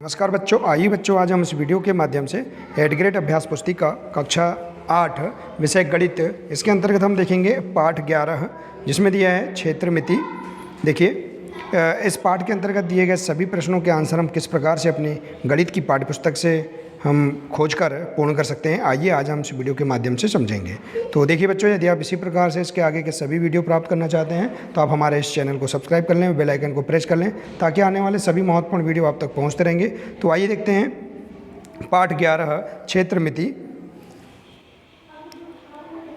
नमस्कार बच्चों, आइए बच्चों आज हम इस वीडियो के माध्यम से एड ग्रेड अभ्यास पुस्तिका कक्षा 8 विषय गणित इसके अंतर्गत हम देखेंगे पाठ 11 जिसमें दिया है क्षेत्रमिति। देखिए इस पाठ के अंतर्गत दिए गए सभी प्रश्नों के आंसर हम किस प्रकार से अपनी गणित की पाठ्यपुस्तक से हम खोजकर पूर्ण कर सकते हैं, आइए आज हम इस वीडियो के माध्यम से समझेंगे। तो देखिए बच्चों, यदि आप इसी प्रकार से इसके आगे के सभी वीडियो प्राप्त करना चाहते हैं तो आप हमारे इस चैनल को सब्सक्राइब कर लें, बेल आइकन को प्रेस कर लें ताकि आने वाले सभी महत्वपूर्ण वीडियो आप तक पहुंचते रहेंगे। तो आइए देखते हैं पाठ 11 क्षेत्रमिति।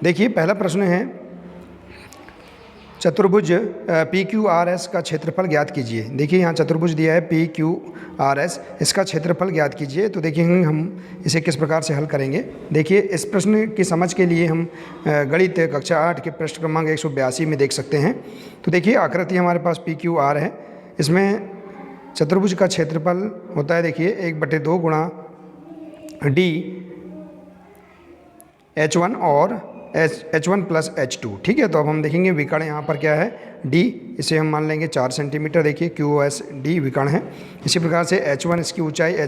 देखिए पहला प्रश्न है, चतुर्भुज PQRS का क्षेत्रफल ज्ञात कीजिए। देखिए यहाँ चतुर्भुज दिया है PQRS, इसका क्षेत्रफल ज्ञात कीजिए। तो देखिए हम इसे किस प्रकार से हल करेंगे। देखिए इस प्रश्न की समझ के लिए हम गणित कक्षा 8 के पृष्ठ क्रमांक 182 में देख सकते हैं। तो देखिए आकृति हमारे पास PQR है, इसमें चतुर्भुज का क्षेत्रफल होता है देखिए 1/2 गुणा D H1 और H1 प्लस H2। ठीक है, तो अब हम देखेंगे विकर्ण यहाँ पर क्या है D, इसे हम मान लेंगे 4 सेंटीमीटर। देखिए QSD विकर्ण है। इसी प्रकार से H1 इसकी ऊंचाई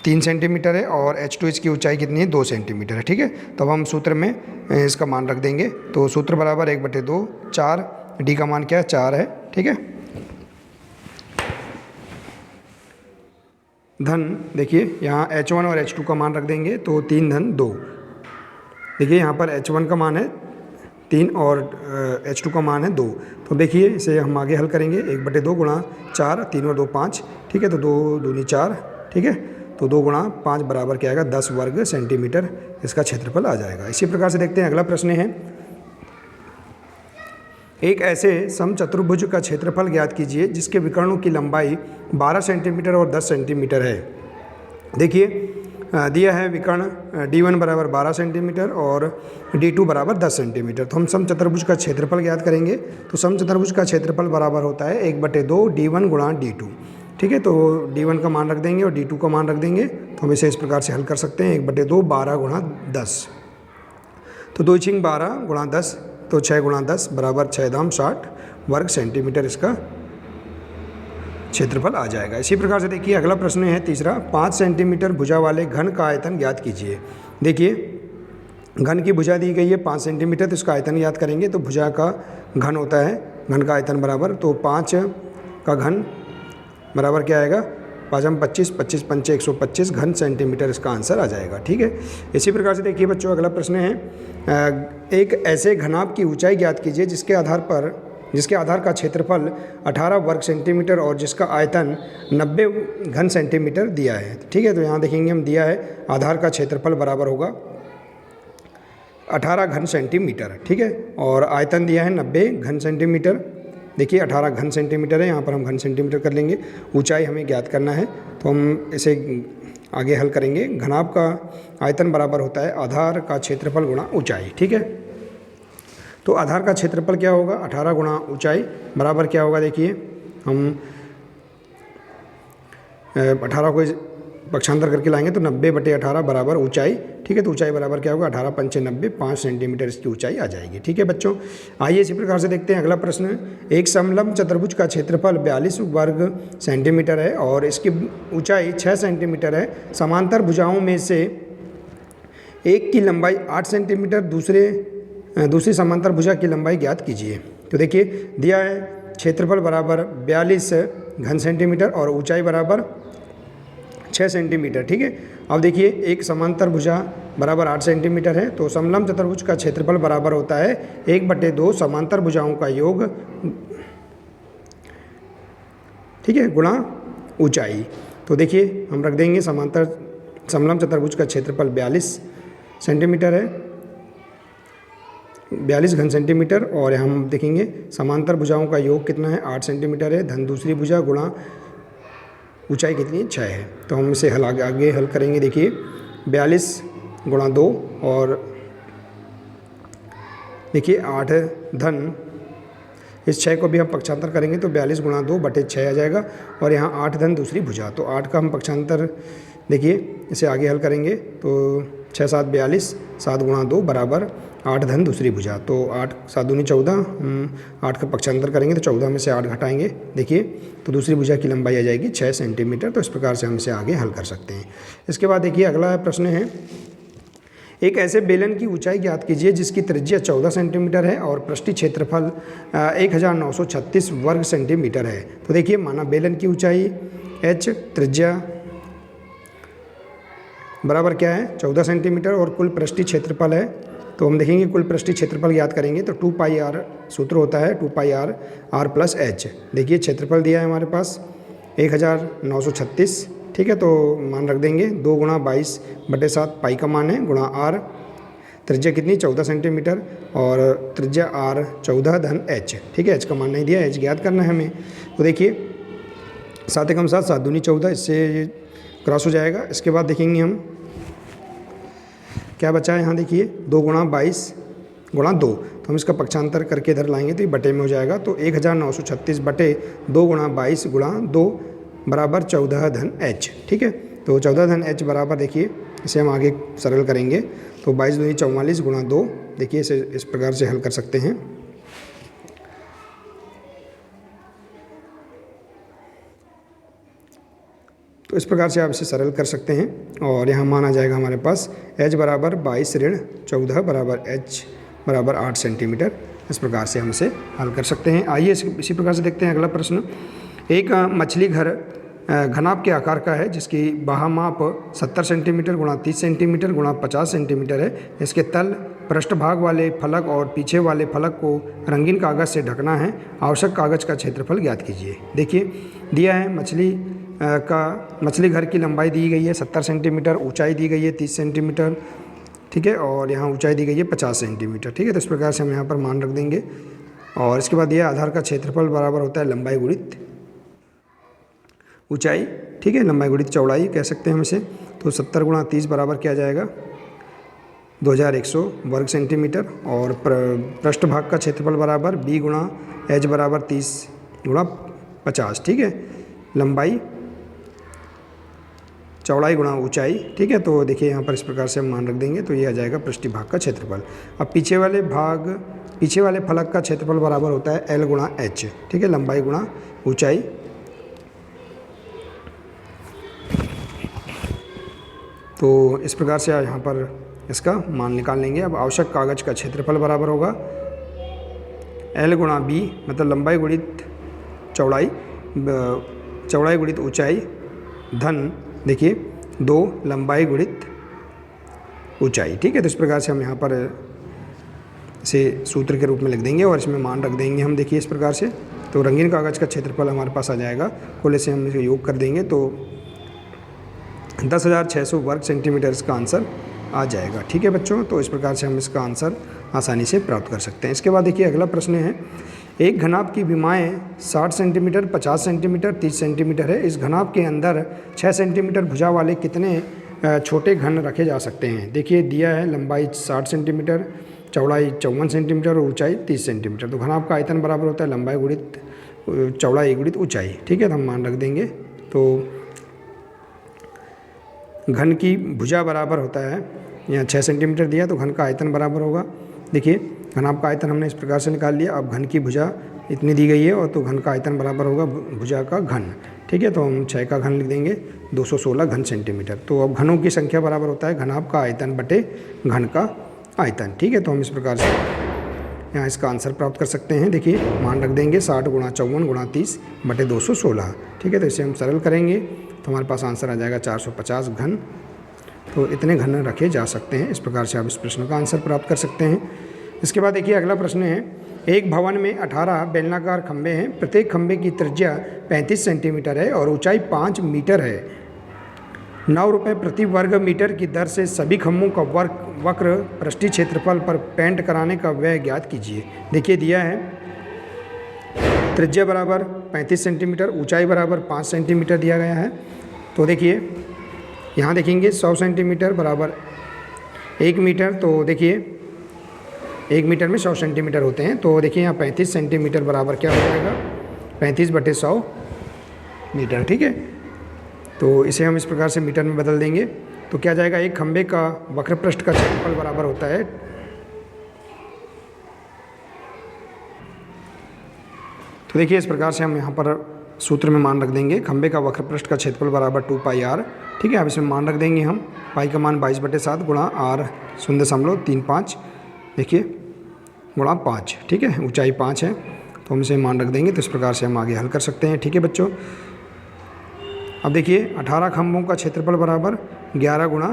3 सेंटीमीटर है और H2 इसकी ऊंचाई कितनी है 2 सेंटीमीटर है। ठीक है, तो अब हम सूत्र में इसका मान रख देंगे। तो सूत्र बराबर 1/2 4, D का मान क्या है 4 है। ठीक है, धन देखिए यहाँ H1 और H2 का मान रख देंगे तो 3 धन 2। देखिए यहाँ पर H1 का मान है 3 और H2 का मान है 2। तो देखिए इसे हम आगे हल करेंगे 1/2 गुणा 4, 3 और 2 5। ठीक है, तो 2 दूनी 4। ठीक है, तो 2 गुणा 5 बराबर क्या आएगा 10 वर्ग सेंटीमीटर इसका क्षेत्रफल आ जाएगा। इसी प्रकार से देखते हैं अगला प्रश्न है, एक ऐसे समचतुर्भुज का क्षेत्रफल ज्ञात कीजिए जिसके विकर्णों की लंबाई 12 सेंटीमीटर और 10 सेंटीमीटर है। देखिए दिया है विकर्ण D1 बराबर 12 सेंटीमीटर और D2 बराबर 10 सेंटीमीटर। तो हम समचतुर्भुज का क्षेत्रफल ज्ञात करेंगे। तो समचतुर्भुज का क्षेत्रफल बराबर होता है 1/2 D1 गुणा D2। ठीक है, तो D1 का मान रख देंगे और D2 का मान रख देंगे। तो हम इसे इस प्रकार से हल कर सकते हैं 1/2 12 गुणा 10। तो 2 × 12 गुणा 10, तो 6 गुणा 10 बराबर 6 दाम 60 वर्ग सेंटीमीटर इसका क्षेत्रफल आ जाएगा। इसी प्रकार से देखिए अगला प्रश्न है तीसरा, 5 सेंटीमीटर भुजा वाले घन का आयतन ज्ञात कीजिए। देखिए घन की भुजा दी गई है 5 सेंटीमीटर, तो इसका आयतन याद करेंगे। तो भुजा का घन होता है घन का आयतन बराबर, तो 5 का घन बराबर क्या आएगा 5 × 25, 25 × 5 125 घन सेंटीमीटर इसका आंसर आ जाएगा। ठीक है, इसी प्रकार से देखिए बच्चों अगला प्रश्न है, एक ऐसे घनाभ की ऊंचाई ज्ञात कीजिए जिसके आधार का क्षेत्रफल 18 वर्ग सेंटीमीटर और जिसका आयतन 90 घन सेंटीमीटर दिया है। ठीक है, तो यहाँ देखेंगे हम दिया है आधार का क्षेत्रफल बराबर होगा 18 घन सेंटीमीटर। ठीक है, और आयतन दिया है 90 घन सेंटीमीटर। देखिए 18 घन सेंटीमीटर है, यहाँ पर हम घन सेंटीमीटर कर लेंगे। ऊंचाई हमें ज्ञात करना है, तो हम इसे आगे हल करेंगे। घनाभ का आयतन बराबर होता है आधार का क्षेत्रफल गुणा ऊंचाई। ठीक है, तो आधार का क्षेत्रफल क्या होगा 18 गुणा ऊंचाई बराबर क्या होगा। देखिए हम 18 को पक्षांतर करके लाएंगे तो 90/18 बराबर ऊंचाई। ठीक है, तो ऊंचाई बराबर क्या होगा 18 × 5 = 90, 5 सेंटीमीटर इसकी ऊंचाई आ जाएगी। ठीक है बच्चों, आइए इसी प्रकार से देखते हैं अगला प्रश्न। एक समलंब चतुर्भुज का क्षेत्रफल 42 वर्ग सेंटीमीटर है और इसकी ऊंचाई 6 सेंटीमीटर है। समांतर भुजाओं में से एक की लंबाई 8 सेंटीमीटर, दूसरी समांतर भुजा की लंबाई ज्ञात कीजिए। तो देखिए दिया है क्षेत्रफल बराबर 42 घन सेंटीमीटर और ऊंचाई बराबर 6 सेंटीमीटर। ठीक है, अब देखिए एक समांतर भुजा बराबर 8 सेंटीमीटर है, तो समलंब चतुर्भुज का क्षेत्रफल बराबर होता है 1/2 समांतर भुजाओं का योग, ठीक है, गुणा ऊंचाई। तो देखिए हम रख देंगे समलंब चतुर्भुज का क्षेत्रफल 42 सेंटीमीटर है, 42 घन सेंटीमीटर, और हम देखेंगे समांतर भुजाओं का योग कितना है 8 सेंटीमीटर है, धन दूसरी भुजा गुणा ऊंचाई कितनी 6 है। तो हम इसे आगे हल करेंगे। देखिए 42 गुणा 2 और देखिए 8 धन इस 6 को भी हम पक्षांतर करेंगे तो 42 गुणा 2/6 आ जाएगा, और यहाँ 8 धन दूसरी भुजा, तो 8 का हम पक्षांतर देखिए इसे आगे हल करेंगे तो 6 7 42, 7 गुणा 2 बराबर 8 धन दूसरी भुजा। तो 8 7 दूनी 14, 8 का पक्षांतर करेंगे तो 14 में से 8 घटाएंगे, देखिए तो दूसरी भुजा की लंबाई आ जाएगी 6 सेंटीमीटर। तो इस प्रकार से हम इसे आगे हल कर सकते हैं। इसके बाद देखिए अगला प्रश्न है, एक ऐसे बेलन की ऊंचाई ज्ञात कीजिए जिसकी त्रिज्या 14 सेंटीमीटर है और पृष्ठीय क्षेत्रफल 1936 वर्ग सेंटीमीटर है। तो देखिए माना बेलन की ऊंचाई h, त्रिज्या बराबर क्या है 14 सेंटीमीटर और कुल पृष्ठीय क्षेत्रफल है। तो हम देखेंगे कुल पृष्ठीय क्षेत्रफल ज्ञात करेंगे तो 2 पाई r सूत्र होता है 2 पाई r r प्लस h। देखिए क्षेत्रफल दिया है हमारे पास 1936, ठीक है, तो मान रख देंगे 2 गुणा 22/7 पाई का मान है गुणा r, त्रिज्या कितनी 14 सेंटीमीटर और त्रिज्या r 14 धन h, ठीक है, h का मान नहीं दिया, h ज्ञात करना है हमें। तो देखिए 7 एकम 7, 7 दूनी 14, इससे क्रॉस हो जाएगा। इसके बाद देखेंगे हम क्या बचा है, यहाँ देखिए 2 गुणा 22 गुणा 2, तो हम इसका पक्षांतर करके इधर लाएंगे तो ये बटे में हो जाएगा। तो 1936 बटे 2 गुणा 22 गुणा 2 बराबर 14 धन h, ठीक है। तो 14 धन h बराबर देखिए इसे हम आगे सरल करेंगे तो 22 दूनी 44 गुणा 2, देखिए इसे इस प्रकार से हल कर सकते हैं। तो इस प्रकार से आप इसे सरल कर सकते हैं और यहाँ मान आ जाएगा हमारे पास h बराबर 22 ऋण 14 बराबर h बराबर 8 सेंटीमीटर। इस प्रकार से हम इसे हल कर सकते हैं। आइए इसी प्रकार से देखते हैं अगला प्रश्न। एक मछली घर घनाभ के आकार का है जिसकी बाहा माप 70 सेंटीमीटर गुणा 30 सेंटीमीटर गुणा 50 सेंटीमीटर है। इसके तल पृष्ठभाग वाले फलक और पीछे वाले फलक को रंगीन कागज से ढकना है। आवश्यक कागज का क्षेत्रफल ज्ञात कीजिए। देखिए दिया है मछली घर की लंबाई दी गई है 70 सेंटीमीटर, ऊंचाई दी गई है 30 सेंटीमीटर, ठीक है, और यहाँ ऊंचाई दी गई है 50 सेंटीमीटर, ठीक है। तो इस प्रकार से हम यहाँ पर मान रख देंगे और इसके बाद यह आधार का क्षेत्रफल बराबर होता है लंबाई गुणित ऊंचाई, ठीक है, लंबाई गुणित चौड़ाई कह सकते हैं हम इसे। तो 70 गुणा 30 बराबर क्या जाएगा 2100 वर्ग सेंटीमीटर और पृष्ठभाग का क्षेत्रफल बराबर b गुणा h बराबर 30 गुणा 50, ठीक है, लंबाई चौड़ाई गुणा ऊंचाई, ठीक है। तो देखिए यहाँ पर इस प्रकार से हम मान रख देंगे तो ये आ जाएगा पृष्ठीय भाग का क्षेत्रफल। अब पीछे वाले फलक का क्षेत्रफल बराबर होता है l गुणा h, ठीक है, लंबाई गुणा ऊंचाई। तो इस प्रकार से यहाँ पर इसका मान निकाल लेंगे। अब आवश्यक कागज का क्षेत्रफल बराबर होगा l गुणा b, मतलब लंबाई गुणित चौड़ाई, चौड़ाई गुणित ऊंचाई धन देखिए 2 लंबाई गुणित ऊंचाई, ठीक है। तो इस प्रकार से हम यहाँ पर इसे सूत्र के रूप में लिख देंगे और इसमें मान रख देंगे हम, देखिए इस प्रकार से। तो रंगीन कागज का क्षेत्रफल हमारे पास आ जाएगा, कुल इसे हम इसे योग कर देंगे तो 10,600 वर्ग सेंटीमीटर इसका आंसर आ जाएगा, ठीक है बच्चों। तो इस प्रकार से हम इसका आंसर आसानी से प्राप्त कर सकते हैं। इसके बाद देखिए अगला प्रश्न है, एक घनाभ की विमाएँ 60 सेंटीमीटर, 50 सेंटीमीटर, 30 सेंटीमीटर है। इस घनाभ के अंदर 6 सेंटीमीटर भुजा वाले कितने छोटे घन रखे जा सकते हैं। देखिए दिया है लंबाई 60 सेंटीमीटर, चौड़ाई 54 सेंटीमीटर और ऊंचाई 30 सेंटीमीटर। तो घनाभ का आयतन बराबर होता है लंबाई गुणित चौड़ाई गुणित ऊंचाई, ठीक है, तो हम मान रख देंगे। तो घन की भुजा बराबर होता है, यहाँ 6 सेंटीमीटर दिया तो घन का आयतन बराबर होगा, देखिए घनाभ का आयतन हमने इस प्रकार से निकाल लिया। अब घन की भुजा इतनी दी गई है और तो घन का आयतन बराबर होगा भुजा का घन, ठीक है। तो हम 6 का घन लिख देंगे 216 घन सेंटीमीटर। तो अब घनों की संख्या बराबर होता है घनाभ का आयतन बटे घन का आयतन, ठीक है। तो हम इस प्रकार से यहाँ इसका आंसर प्राप्त कर सकते हैं। देखिए मान रख देंगे 60 गुणा 54 गुणा 30 बटे 216, ठीक है। तो इसे हम सरल करेंगे तो हमारे पास आंसर आ जाएगा 450 घन। तो इतने घन रखे जा सकते हैं। इस प्रकार से आप इस प्रश्न का आंसर प्राप्त कर सकते हैं। इसके बाद देखिए अगला प्रश्न है, एक भवन में 18 बेलनाकार खंभे हैं। प्रत्येक खंभे की त्रिज्या 35 सेंटीमीटर है और ऊंचाई 5 मीटर है। 9 रुपये प्रति वर्ग मीटर की दर से सभी खंभों का वक्र पृष्ठीय क्षेत्रफल पर पेंट कराने का व्यय ज्ञात कीजिए। देखिए दिया है त्रिज्या बराबर 35 सेंटीमीटर, ऊंचाई बराबर 5 सेंटीमीटर दिया गया है। तो देखिए यहाँ देखेंगे 100 सेंटीमीटर बराबर 1 मीटर, तो देखिए 1 मीटर में 100 सेंटीमीटर होते हैं। तो देखिए यहाँ 35 सेंटीमीटर बराबर क्या हो जाएगा 35 बटे 100 मीटर, ठीक है। तो इसे हम इस प्रकार से मीटर में बदल देंगे। तो क्या जाएगा, एक खंभे का वक्र पृष्ठ का क्षेत्रफल बराबर होता है, तो देखिए इस प्रकार से हम यहाँ पर सूत्र में मान रख देंगे, खंभे का वक्र पृष्ठ का क्षेत्रफल बराबर 2πr। ठीक है, अब इसमें मान रख देंगे हम, पाई का मान 22/7 गुणा r 0.35, देखिए गुणा 5। ठीक है, ऊंचाई 5 है तो हम इसे मान रख देंगे। तो इस प्रकार से हम आगे हल कर सकते हैं। ठीक है बच्चों, अब देखिए 18 खंभों का क्षेत्रफल बराबर 11 गुणा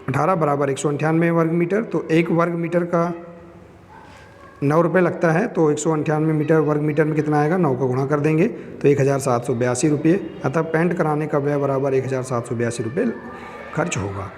18 बराबर 198 वर्ग मीटर। तो 1 वर्ग मीटर का 9 रुपये लगता है, तो 198 मीटर वर्ग मीटर में कितना आएगा, 9 का गुणा कर देंगे तो 1782 रुपये। अतः पेंट कराने का व्यय बराबर 1782 रुपये खर्च होगा।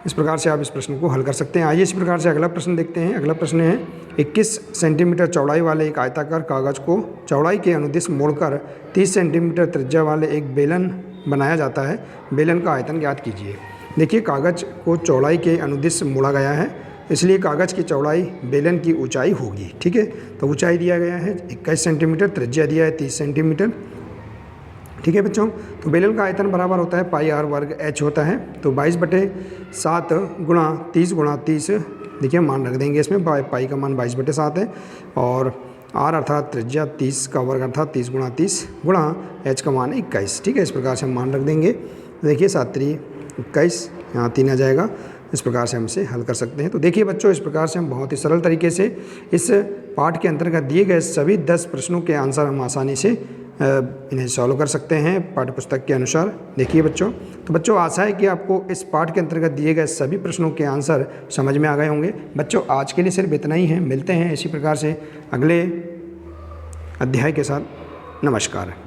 इस प्रकार से आप इस प्रश्न को हल कर सकते हैं। आइए इस प्रकार से अगला प्रश्न देखते हैं। अगला प्रश्न है 21 सेंटीमीटर चौड़ाई वाले एक आयताकार कागज़ को चौड़ाई के अनुदिश मोड़कर 30 सेंटीमीटर त्रिज्या वाले एक बेलन बनाया जाता है। बेलन का आयतन ज्ञात कीजिए। देखिए कागज़ को चौड़ाई के अनुदिश मोड़ा गया है, इसलिए कागज़ की चौड़ाई बेलन की ऊंचाई होगी। ठीक है, तो ऊंचाई दिया गया है 21 सेंटीमीटर, त्रिज्या दिया है 30 सेंटीमीटर। ठीक है बच्चों, तो बेलन का आयतन बराबर होता है पाई r वर्ग h होता है। तो 22/7 गुणा 30 देखिए मान रख देंगे इसमें, पाई का मान 22/7 है और r अर्थात त्रिज्या 30 का वर्ग अर्थात 30 गुणा 30 गुणा h का मान 21। ठीक है, इस प्रकार से हम मान रख देंगे। देखिए 7×3 21, यहाँ 3 आ जाएगा। इस प्रकार से हम इसे हल कर सकते हैं। तो देखिए बच्चों, इस प्रकार से हम बहुत ही सरल तरीके से इस पाठ के अंतर्गत दिए गए सभी 10 प्रश्नों के आंसर हम आसानी से इन्हें सॉल्व कर सकते हैं पाठ्य पुस्तक के अनुसार। देखिए बच्चों, तो बच्चों आशा है कि आपको इस पाठ के अंतर्गत दिए गए सभी प्रश्नों के आंसर समझ में आ गए होंगे। बच्चों आज के लिए सिर्फ इतना ही है, मिलते हैं इसी प्रकार से अगले अध्याय के साथ। नमस्कार।